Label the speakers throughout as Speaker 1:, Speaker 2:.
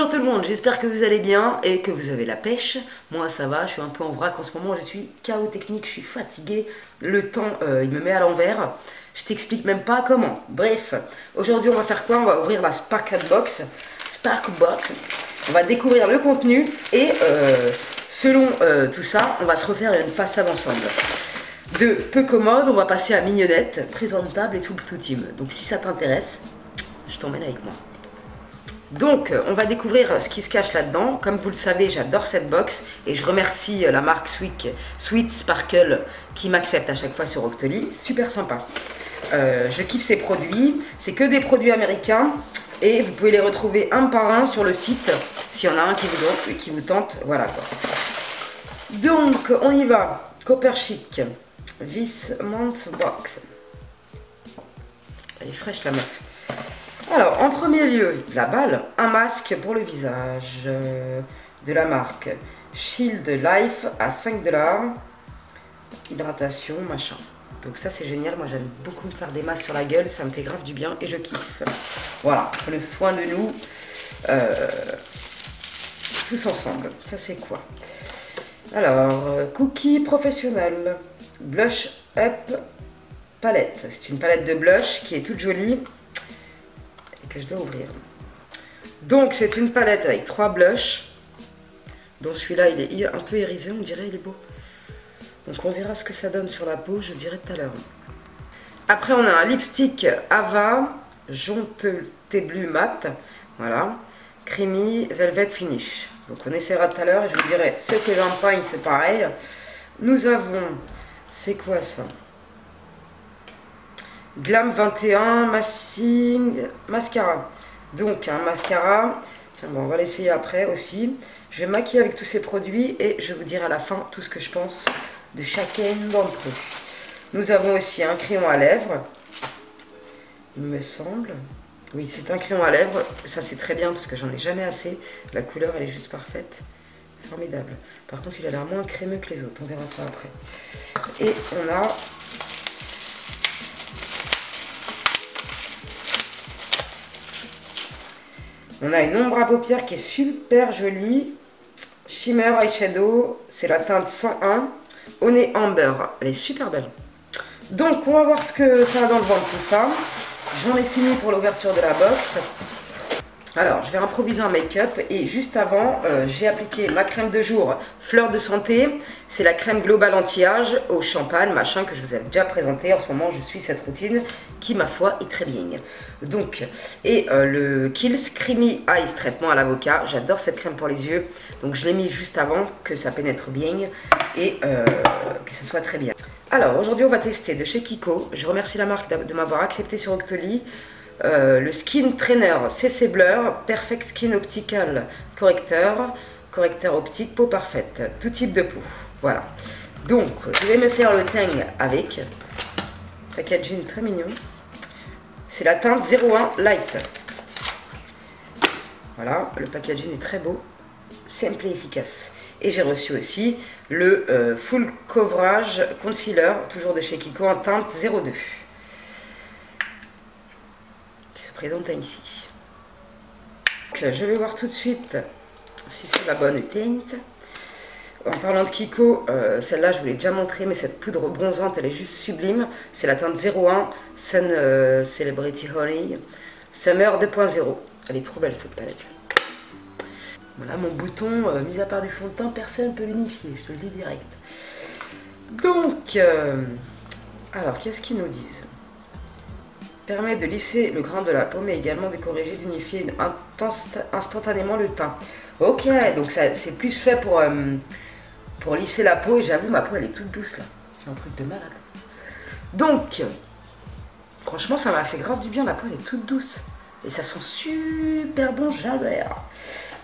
Speaker 1: Bonjour tout le monde, j'espère que vous allez bien et que vous avez la pêche. Moi ça va, je suis un peu en vrac en ce moment, je suis KO technique, je suis fatiguée. Le temps, il me met à l'envers. Je t'explique même pas comment. Bref, aujourd'hui on va faire quoi? On va ouvrir la Spark Box. On va découvrir le contenu et selon tout ça, on va se refaire une façade ensemble. De peu commode, on va passer à mignonnette, présentable et tout le tout team. Donc si ça t'intéresse, je t'emmène avec moi. Donc, on va découvrir ce qui se cache là-dedans. Comme vous le savez, j'adore cette box et je remercie la marque Sweet Sparkle qui m'accepte à chaque fois sur Octoly. Super sympa. Je kiffe ces produits. C'est que des produits américains et vous pouvez les retrouver un par un sur le site s'il y en a un qui vous tente. Voilà quoi. Donc, on y va. Copper Chic. This month's box. Elle est fraîche la meuf. Alors, en premier lieu, la balle, un masque pour le visage de la marque Shield Life à 5 $. Hydratation, machin. Donc ça, c'est génial. Moi, j'aime beaucoup me faire des masques sur la gueule. Ça me fait grave du bien et je kiffe. Voilà, prenez soin de nous. Tous ensemble. Ça, c'est quoi? Alors, cookie professionnel. Blush Up palette. C'est une palette de blush qui est toute jolie. Que je dois ouvrir. Donc c'est une palette avec 3 blushs, dont celui-là il est un peu irisé, on dirait, il est beau. Donc on verra ce que ça donne sur la peau, je dirai tout à l'heure. Après on a un lipstick Ava jaune thé bleu mat, voilà, creamy velvet finish. Donc on essaiera tout à l'heure et je vous dirai ce que j'en pense, c'est pareil. Nous avons, c'est quoi ça? Glam 21 mascara. Donc un mascara. Tiens, bon, on va l'essayer après aussi. Je vais maquiller avec tous ces produits et je vous dirai à la fin tout ce que je pense de chacun d'entre eux. Nous avons aussi un crayon à lèvres. Il me semble. Oui, c'est un crayon à lèvres. Ça c'est très bien parce que j'en ai jamais assez. La couleur elle est juste parfaite. Formidable. Par contre il a l'air moins crémeux que les autres. On verra ça après. Et on a... On a une ombre à paupières qui est super jolie. Shimmer Eyeshadow. C'est la teinte 101. Honey Amber. Elle est super belle. Donc, on va voir ce que ça a dans le ventre, tout ça. J'en ai fini pour l'ouverture de la box. Alors, je vais improviser un make-up. Et juste avant, j'ai appliqué ma crème de jour Fleur de Santé. C'est la crème globale anti-âge au champagne, machin, que je vous ai déjà présenté. En ce moment, je suis cette routine qui, ma foi, est très bien. Donc, et le Kiehl's Creamy Eyes traitement à l'avocat. J'adore cette crème pour les yeux. Donc, je l'ai mis juste avant que ça pénètre bien et que ça soit très bien. Alors, aujourd'hui, on va tester de chez Kiko. Je remercie la marque de m'avoir accepté sur Octoly. Le Skin Trainer CC Blur Perfect Skin Optical Correcteur optique peau parfaite, tout type de peau. Voilà, donc je vais me faire le teint avec packaging très mignon. C'est la teinte 01 Light. Voilà, le packaging est très beau, simple et efficace. Et j'ai reçu aussi le Full Coverage Concealer, toujours de chez Kiko, en teinte 02. Présente ici. Donc, je vais voir tout de suite si c'est la bonne teinte. En parlant de Kiko, celle-là je vous l'ai déjà montré, mais cette poudre bronzante elle est juste sublime. C'est la teinte 01 Sun Celebrity Honey Summer 2.0. Elle est trop belle cette palette. Voilà mon bouton, mis à part du fond de teint, personne ne peut l'unifier, je te le dis direct. Donc, alors qu'est-ce qu'ils nous disent? Permet de lisser le grain de la peau, mais également de corriger, d'unifier instantanément le teint. Ok, donc c'est plus fait pour lisser la peau, et j'avoue, ma peau, elle est toute douce, là. C'est un truc de malade. Donc, franchement, ça m'a fait grave du bien, la peau, elle est toute douce. Et ça sent super bon, j'adore.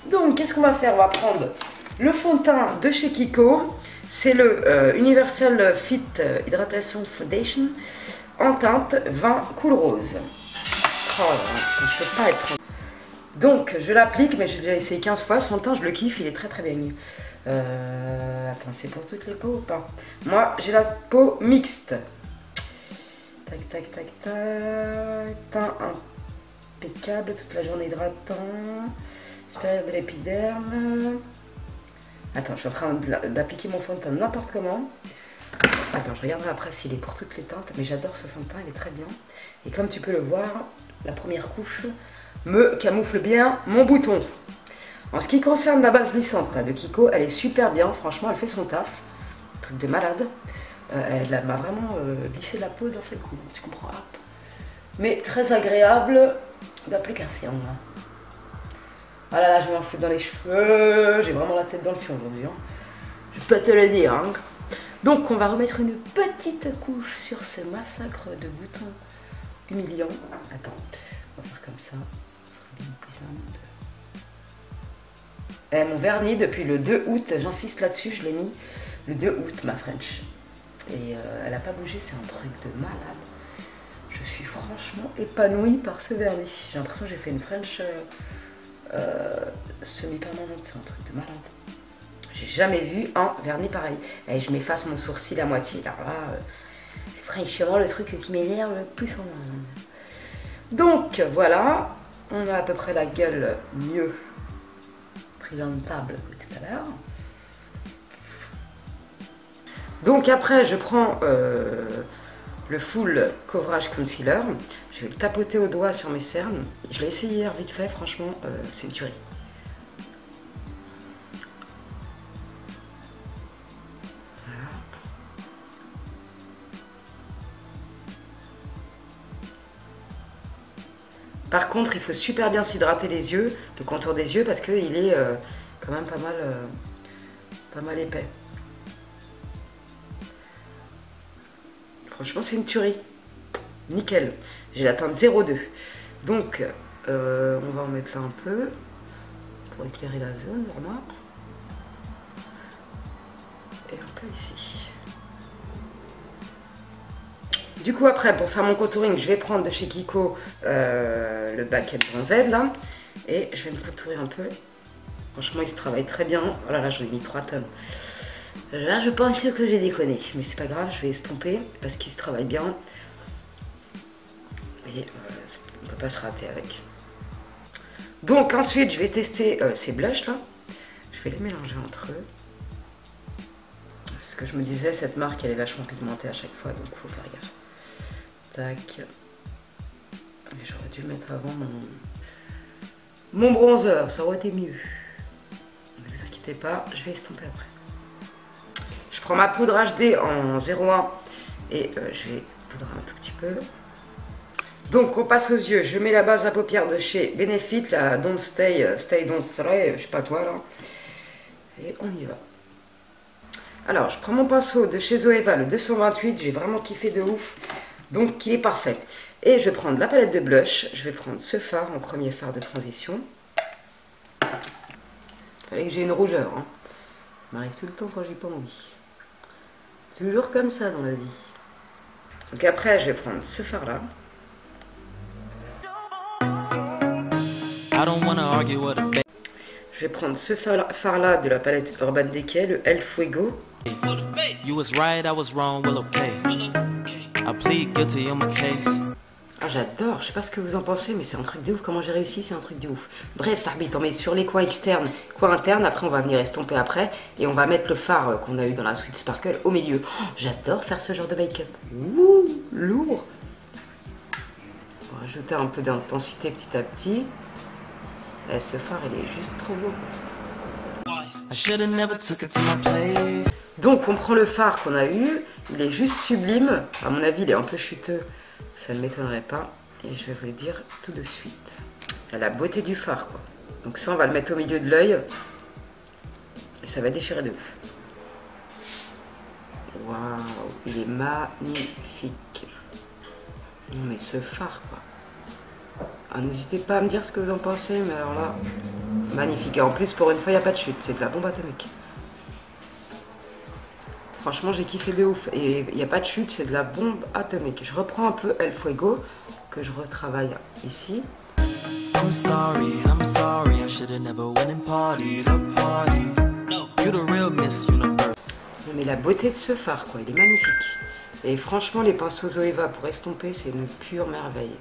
Speaker 1: Donc, qu'est-ce qu'on va faire? On va prendre le fond de teint de chez Kiko. C'est le Universal Fit Hydratation Foundation. En teinte 20 cool rose. Oh là, je peux pas être. Donc je l'applique, mais j'ai déjà essayé 15 fois. Son teint, je le kiffe, il est très très bien. Attends, c'est pour toutes les peaux ou pas? Moi, j'ai la peau mixte. Tac, tac, tac, tac. Teint impeccable, toute la journée hydratant. Supérieur de l'épiderme. Attends, je suis en train d'appliquer mon fond de teint n'importe comment. Attends, je regarderai après s'il est pour toutes les teintes, mais j'adore ce fond de teint, il est très bien. Et comme tu peux le voir, la première couche me camoufle bien mon bouton. En ce qui concerne la base lissante là, de Kiko, elle est super bien, franchement, elle fait son taf. Truc de malade. Elle m'a vraiment lissé la peau d'un seul coup, tu comprends? Mais très agréable d'application. Ah là là, je vais m'en foutre dans les cheveux, j'ai vraiment la tête dans le fion aujourd'hui. Hein. Je peux te le dire. Hein. Donc on va remettre une petite couche sur ce massacre de boutons humiliants. Attends, on va faire comme ça. Ce sera bien plus simple. Mon vernis depuis le 2 août, j'insiste là-dessus, je l'ai mis le 2 août, ma French. Et elle n'a pas bougé, c'est un truc de malade. Je suis franchement épanouie par ce vernis. J'ai l'impression que j'ai fait une French semi-permanente, c'est un truc de malade. J'ai jamais vu un vernis pareil. Et je m'efface mon sourcil à moitié. Alors là, c'est franchement le truc qui m'énerve le plus au monde. Donc voilà, on a à peu près la gueule mieux présentable que tout à l'heure. Donc après, je prends le full coverage concealer. Je vais le tapoter au doigt sur mes cernes. Je l'ai essayé hier vite fait, franchement, c'est une tuerie. Voilà. Par contre, il faut super bien s'hydrater les yeux, le contour des yeux, parce qu'il est quand même pas mal épais. Franchement, c'est une tuerie. Nickel. J'ai la teinte 02. Donc, on va en mettre là un peu pour éclairer la zone, vraiment. Et un peu ici. Du coup, après, pour faire mon contouring, je vais prendre de chez Kiko le Bucket Bronzed, là. Et je vais me contourer un peu. Franchement, il se travaille très bien. Oh là là, j'en ai mis 3 tonnes. Là, je pense que j'ai déconné. Mais c'est pas grave, je vais estomper parce qu'il se travaille bien. Et on ne peut pas se rater avec. Donc, ensuite, je vais tester ces blushs, là. Je vais les mélanger entre eux. Ce que je me disais, cette marque, elle est vachement pigmentée à chaque fois, donc il faut faire gaffe. Tac. Et j'aurais dû mettre avant mon bronzer, ça aurait été mieux. Ne vous inquiétez pas, je vais estomper après. Je prends ma poudre HD en 01 et je vais poudrer un tout petit peu. Donc on passe aux yeux, je mets la base à paupières de chez Benefit, la Don't Stay, Don't Stay, je sais pas quoi là. Et on y va. Alors je prends mon pinceau de chez Zoeva, le 228, j'ai vraiment kiffé de ouf. Donc il est parfait. Et je vais prendre la palette de blush, je vais prendre ce fard en premier fard de transition. Il fallait que j'ai une rougeur, hein. Ça m'arrive tout le temps quand j'ai pas envie. Toujours comme ça dans la vie. Donc après je vais prendre ce fard là. Je vais prendre ce fard là de la palette Urban Decay, le El Fuego. Ah j'adore, je sais pas ce que vous en pensez, mais c'est un truc de ouf. Comment j'ai réussi, c'est un truc de ouf. Bref, ça arbitre, on met sur les coins externes, coins internes, après on va venir estomper après. Et on va mettre le fard qu'on a eu dans la Sweet Sparkle au milieu. Oh, j'adore faire ce genre de make-up. Ouh, lourd. On va rajouter un peu d'intensité petit à petit. Et ce fard, il est juste trop beau. Donc on prend le fard qu'on a eu, il est juste sublime. À mon avis, il est un peu chuteux. Ça ne m'étonnerait pas. Et je vais vous le dire tout de suite. La beauté du fard, quoi. Donc ça, on va le mettre au milieu de l'œil. Et ça va déchirer de ouf. Waouh, il est magnifique. Non mais ce fard, quoi. Ah, n'hésitez pas à me dire ce que vous en pensez, mais alors là, magnifique. Et en plus, pour une fois, il n'y a pas de chute. C'est de la bombe atomique. Franchement, j'ai kiffé de ouf. Et il n'y a pas de chute, c'est de la bombe atomique. Je reprends un peu El Fuego, que je retravaille ici. Mais la beauté de ce fard, quoi, il est magnifique. Et franchement, les pinceaux Zoeva pour estomper, c'est une pure merveille.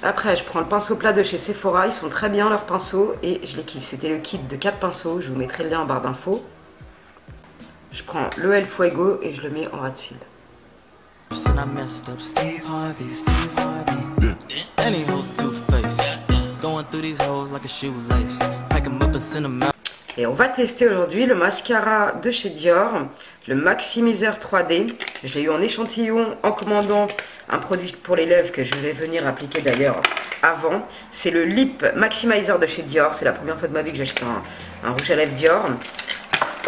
Speaker 1: Après, je prends le pinceau plat de chez Sephora. Ils sont très bien leurs pinceaux et je les kiffe. C'était le kit de 4 pinceaux. Je vous mettrai le lien en barre d'infos. Je prends le El Fuego et je le mets en ras de cils. Et on va tester aujourd'hui le mascara de chez Dior, le Maximiseur 3D. Je l'ai eu en échantillon en commandant un produit pour les lèvres que je vais venir appliquer d'ailleurs avant. C'est le Lip Maximizer de chez Dior. C'est la première fois de ma vie que j'achète un rouge à lèvres Dior.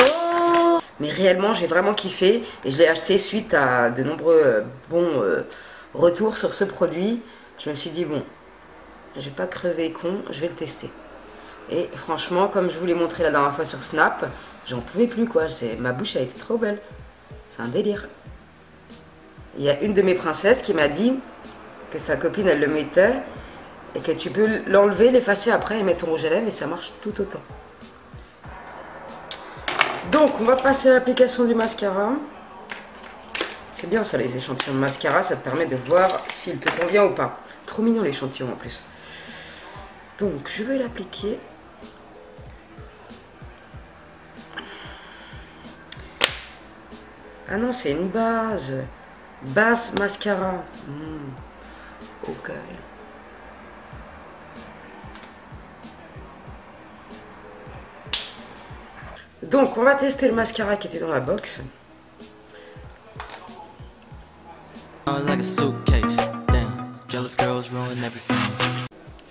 Speaker 1: Oh, mais réellement, j'ai vraiment kiffé. Et je l'ai acheté suite à de nombreux bons retours sur ce produit. Je me suis dit, bon, je vais pas crever con, je vais le tester. Et franchement, comme je vous l'ai montré la dernière fois sur Snap, j'en pouvais plus quoi. Ma bouche a été trop belle. C'est un délire. Il y a une de mes princesses qui m'a dit que sa copine elle le mettait et que tu peux l'enlever, l'effacer après et mettre ton rouge à lèvres et ça marche tout autant. Donc on va passer à l'application du mascara. C'est bien ça les échantillons de mascara, ça te permet de voir s'il te convient ou pas. Trop mignon l'échantillon en plus. Donc je vais l'appliquer. Ah non, c'est une base. Base mascara. Ok. Donc, on va tester le mascara qui était dans la box.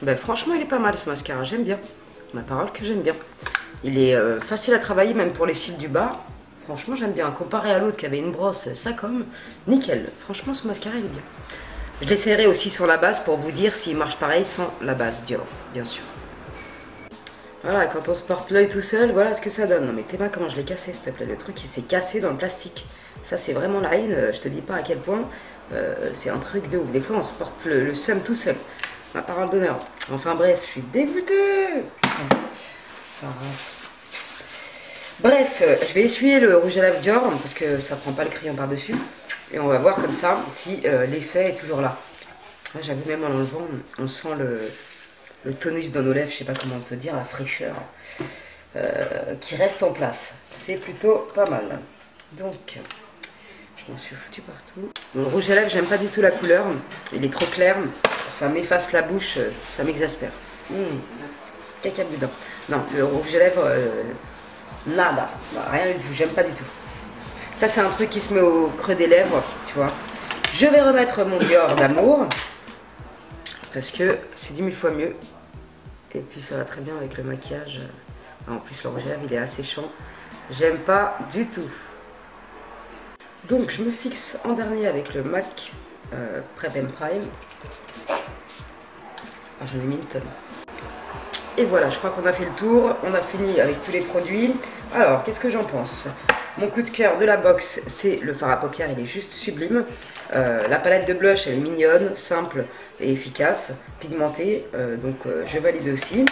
Speaker 1: Ben, franchement, il est pas mal ce mascara. J'aime bien. Ma parole que j'aime bien. Il est facile à travailler, même pour les cils du bas. Franchement, j'aime bien. Comparé à l'autre qui avait une brosse Sacom, nickel. Franchement, ce mascara, il est bien. Je l'essaierai aussi sur la base pour vous dire s'il marche pareil sans la base Dior, bien sûr. Voilà, quand on se porte l'œil tout seul, voilà ce que ça donne. Non mais t'es pas comment je l'ai cassé, s'il te plaît. Le truc, il s'est cassé dans le plastique. Ça, c'est vraiment la haine. Je te dis pas à quel point. C'est un truc de ouf. Des fois, on se porte le seum tout seul. Ma parole d'honneur. Enfin bref, je suis dégoûtée. Ça rase. Bref, je vais essuyer le rouge à lèvres Dior parce que ça prend pas le crayon par-dessus. Et on va voir comme ça si l'effet est toujours là. J'avoue, même en l'enlevant, on sent le tonus dans nos lèvres, je sais pas comment te dire, la fraîcheur qui reste en place. C'est plutôt pas mal. Donc, je m'en suis foutu partout. Le rouge à lèvres, j'aime pas du tout la couleur. Il est trop clair. Ça m'efface la bouche, ça m'exaspère. Caca dedans. Non, le rouge à lèvres... nada, rien du tout, j'aime pas du tout. Ça c'est un truc qui se met au creux des lèvres, tu vois. Je vais remettre mon Dior d'amour parce que c'est 10 000 fois mieux. Et puis ça va très bien avec le maquillage. En plus le rouge à lèvres il est asséchant. J'aime pas du tout. Donc je me fixe en dernier avec le MAC Prep & Prime. Ah, j'en ai mis une tonne. Et voilà, je crois qu'on a fait le tour, on a fini avec tous les produits. Alors, qu'est-ce que j'en pense? Mon coup de cœur de la box, c'est le fard à paupières, il est juste sublime. La palette de blush, elle est mignonne, simple et efficace, pigmentée, donc je valide aussi.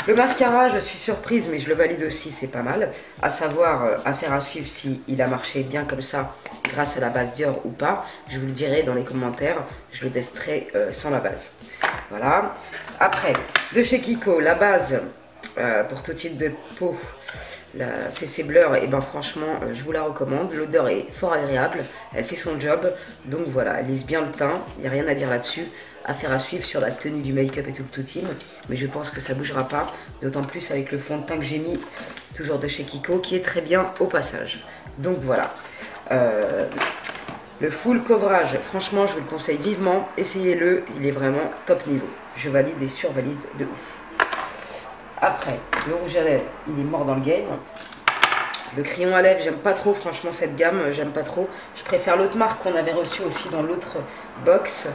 Speaker 1: Le mascara, je suis surprise, mais je le valide aussi, c'est pas mal. À savoir, affaire à suivre si il a marché bien comme ça, grâce à la base Dior ou pas. Je vous le dirai dans les commentaires, je le testerai sans la base. Voilà. Après, de chez Kiko, la base pour tout type de peau, la CC Blur, et ben franchement, je vous la recommande. L'odeur est fort agréable, elle fait son job. Donc voilà, elle lisse bien le teint, il n'y a rien à dire là-dessus. Affaire à suivre sur la tenue du make-up et tout le toutine. Mais je pense que ça bougera pas, d'autant plus avec le fond de teint que j'ai mis, toujours de chez Kiko, qui est très bien au passage. Donc voilà. Le full coverage, franchement, je vous le conseille vivement. Essayez-le, il est vraiment top niveau. Je valide et survalide de ouf. Après, le rouge à lèvres, il est mort dans le game. Le crayon à lèvres, j'aime pas trop, franchement, cette gamme, j'aime pas trop. Je préfère l'autre marque qu'on avait reçue aussi dans l'autre box.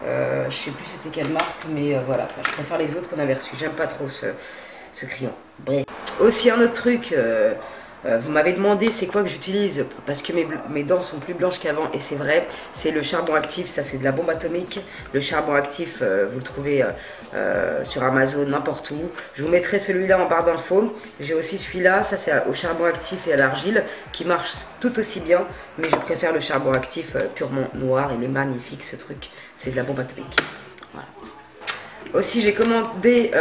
Speaker 1: Je sais plus c'était quelle marque, mais voilà, je préfère les autres qu'on avait reçus. J'aime pas trop ce crayon. Bref. Aussi un autre truc, vous m'avez demandé c'est quoi que j'utilise parce que mes dents sont plus blanches qu'avant et c'est vrai, c'est le charbon actif, ça c'est de la bombe atomique. Le charbon actif, vous le trouvez sur Amazon, n'importe où. Je vous mettrai celui-là en barre d'infos. J'ai aussi celui-là, ça c'est au charbon actif et à l'argile qui marche tout aussi bien, mais je préfère le charbon actif purement noir, il est magnifique ce truc, c'est de la bombe atomique. Voilà. Aussi, j'ai commandé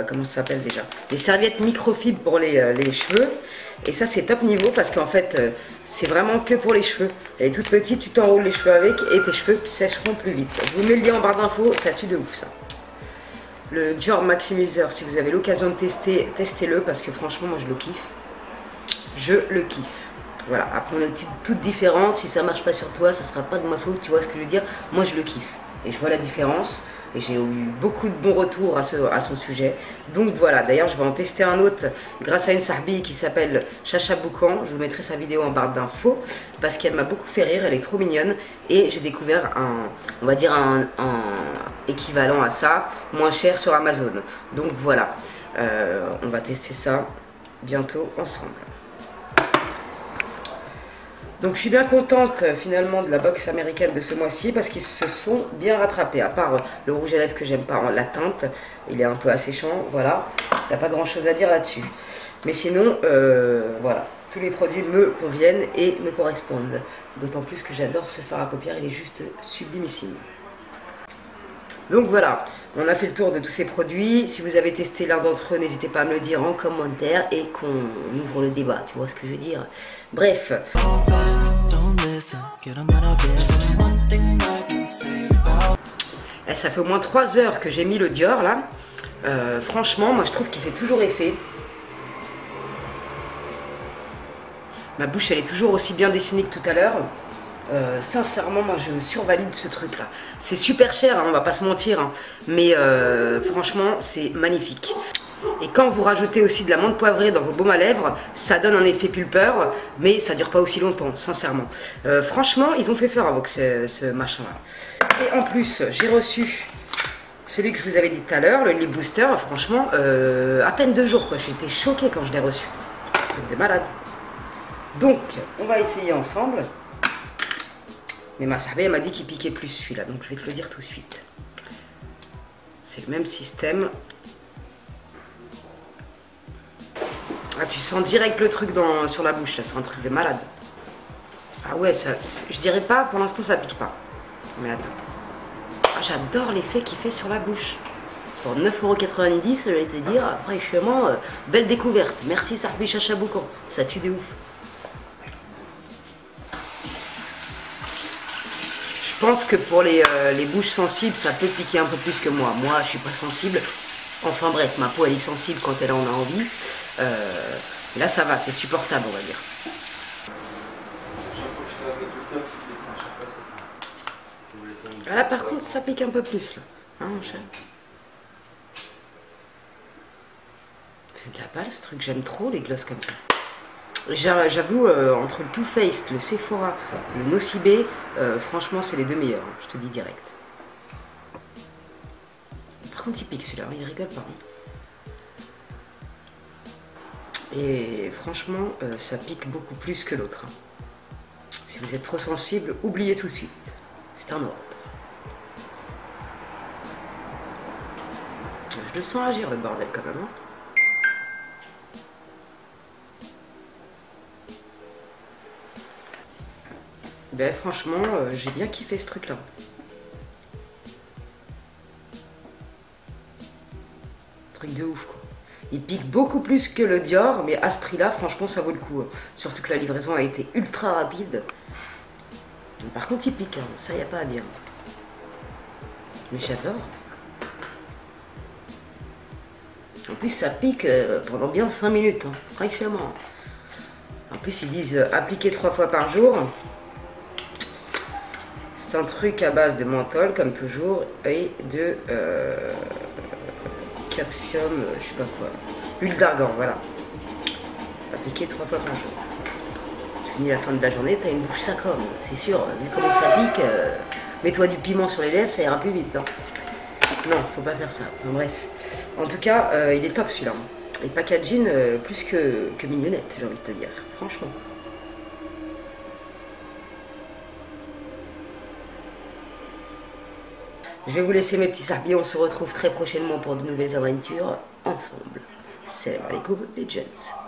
Speaker 1: comment ça s'appelle déjà? Des serviettes microfibres pour les cheveux. Et ça, c'est top niveau parce qu'en fait, c'est vraiment que pour les cheveux. Elle est toute petite, tu t'enroules les cheveux avec et tes cheveux sécheront plus vite. Je vous mets le lien en barre d'infos, ça tue de ouf ça. Le Dior Maximizer, si vous avez l'occasion de tester, testez-le parce que franchement, moi je le kiffe. Je le kiffe. Voilà, après on est toutes différentes. Si ça marche pas sur toi, ça sera pas de ma faute, tu vois ce que je veux dire. Moi je le kiffe et je vois la différence. Et j'ai eu beaucoup de bons retours à son sujet. Donc voilà, d'ailleurs je vais en tester un autre grâce à une sahbi qui s'appelle Chacha Boucan. Je vous mettrai sa vidéo en barre d'infos parce qu'elle m'a beaucoup fait rire, elle est trop mignonne. Et j'ai découvert on va dire un équivalent à ça, moins cher sur Amazon. Donc voilà, on va tester ça bientôt ensemble. Donc je suis bien contente finalement de la box américaine de ce mois-ci parce qu'ils se sont bien rattrapés. À part le rouge à lèvres que j'aime pas, la teinte, il est un peu asséchant, voilà. Il n'y a pas grand chose à dire là-dessus. Mais sinon, voilà, tous les produits me conviennent et me correspondent. D'autant plus que j'adore ce fard à paupières, il est juste sublimissime. Donc voilà, on a fait le tour de tous ces produits. Si vous avez testé l'un d'entre eux, n'hésitez pas à me le dire en commentaire et qu'on ouvre le débat, tu vois ce que je veux dire. Bref. Ça fait au moins 3 heures que j'ai mis le Dior là. Franchement, moi je trouve qu'il fait toujours effet. Ma bouche elle est toujours aussi bien dessinée que tout à l'heure. Sincèrement, moi je survalide ce truc là. C'est super cher, hein, on va pas se mentir, hein, mais franchement c'est magnifique. Et quand vous rajoutez aussi de la menthe poivrée dans vos baumes à lèvres, ça donne un effet pulpeur, mais ça dure pas aussi longtemps, sincèrement. Franchement, ils ont fait faire avec ce machin là. Et en plus, j'ai reçu celui que je vous avais dit tout à l'heure, le Lip Booster. Franchement, à peine 2 jours quoi. J'étais choquée quand je l'ai reçu. Truc de malade. Donc, on va essayer ensemble. Mais ma sahbi, elle m'a dit qu'il piquait plus celui-là, donc je vais te le dire tout de suite. C'est le même système. Ah, tu sens direct le truc sur la bouche, là, c'est un truc de malade. Ah ouais, ça, je dirais pas, pour l'instant ça pique pas. Mais attends. Ah, j'adore l'effet qu'il fait sur la bouche. Pour 9,90 €, je vais te dire, franchement, belle découverte. Merci Sahbi Chacha Boucan, ça tue de ouf. Je pense que pour les bouches sensibles, ça peut piquer un peu plus que moi. Moi, je suis pas sensible. Enfin bref, ma peau elle est sensible quand elle en a envie. Là ça va, c'est supportable on va dire. Là par contre ça pique un peu plus là. Hein mon chéri? C'est de la balle ce truc, j'aime trop les glosses comme ça. J'avoue, entre le Too Faced, le Sephora, le Nocibé, franchement c'est les 2 meilleurs, hein, je te dis direct. Par contre il pique celui-là, il rigole pas. Hein. Et franchement, ça pique beaucoup plus que l'autre. Hein. Si vous êtes trop sensible, oubliez tout de suite. C'est un ordre. Je le sens agir le bordel quand même. Hein. Ben franchement, j'ai bien kiffé ce truc là. Truc de ouf quoi. Il pique beaucoup plus que le Dior, mais à ce prix là, franchement ça vaut le coup. Hein. Surtout que la livraison a été ultra rapide. Par contre il pique, hein. Ça y a pas à dire. Mais j'adore. En plus ça pique pendant bien 5 minutes, hein. Franchement. En plus ils disent appliquer 3 fois par jour. C'est un truc à base de menthol, comme toujours, et de capsium, je sais pas quoi. Huile d'argan, voilà. Appliquer 3 fois par jour. Tu finis la fin de la journée, t'as une bouche saccome, c'est sûr. Vu comment ça pique, mets-toi du piment sur les lèvres, ça ira plus vite. Hein. Non, faut pas faire ça. Enfin, bref. En tout cas, il est top celui-là. Et packaging plus que mignonnette, j'ai envie de te dire. Franchement. Je vais vous laisser mes petits sahbis, on se retrouve très prochainement pour de nouvelles aventures ensemble. Salam alaikum les gents.